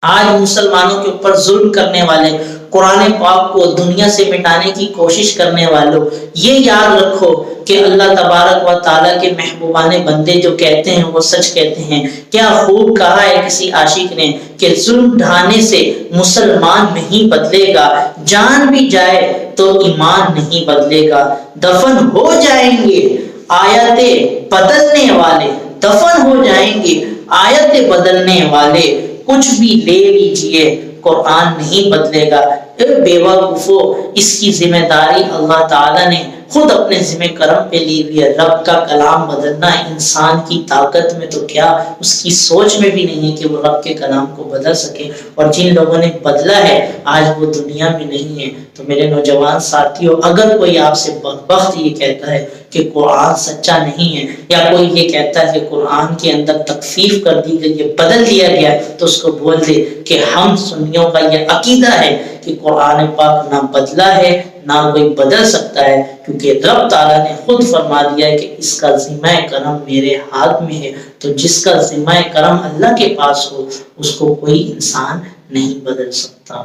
آج مسلمانوں کے اوپر ظلم کرنے والے، قرآن پاک کو دنیا سے مٹانے کی کوشش کرنے والوں، یہ یاد رکھو کہ اللہ تبارک و تعالیٰ کے محبوبان بندے جو کہتے ہیں وہ سچ کہتے ہیں۔ کیا خوب کہا ہے کسی عاشق نے کہ ظلم ڈھانے سے مسلمان نہیں بدلے گا، جان بھی جائے تو ایمان نہیں بدلے گا۔ دفن ہو جائیں گے آیتیں بدلنے والے، دفن ہو جائیں گے آیتیں بدلنے والے، کچھ بھی لے لیجئے قرآن نہیں بدلے گا۔ اے بے وقوفو، اس کی ذمہ داری اللہ تعالیٰ نے خود اپنے ذمہ کرم پہ لی ہوئی ہے۔ رب کا کلام بدلنا انسان کی طاقت میں تو کیا، اس کی سوچ میں بھی نہیں ہے کہ وہ رب کے کلام کو بدل سکے، اور جن لوگوں نے بدلا ہے آج وہ دنیا میں نہیں ہے۔ تو میرے نوجوان ساتھیوں، اگر کوئی آپ سے بدبخت یہ کہتا ہے کہ قرآن سچا نہیں ہے، یا کوئی یہ کہتا ہے کہ قرآن کے اندر تکفیف کر دی گئی ہے، بدل دیا گیا ہے، تو اس کو بول دے کہ ہم سنیوں کا یہ عقیدہ ہے کہ قرآن پاک نہ بدلا ہے نہ کوئی بدل سکتا ہے، کیونکہ رب تعالیٰ نے خود فرما دیا ہے کہ اس کا ذمہ کرم میرے ہاتھ میں ہے۔ تو جس کا ذمہ کرم اللہ کے پاس ہو اس کو کوئی انسان نہیں بدل سکتا۔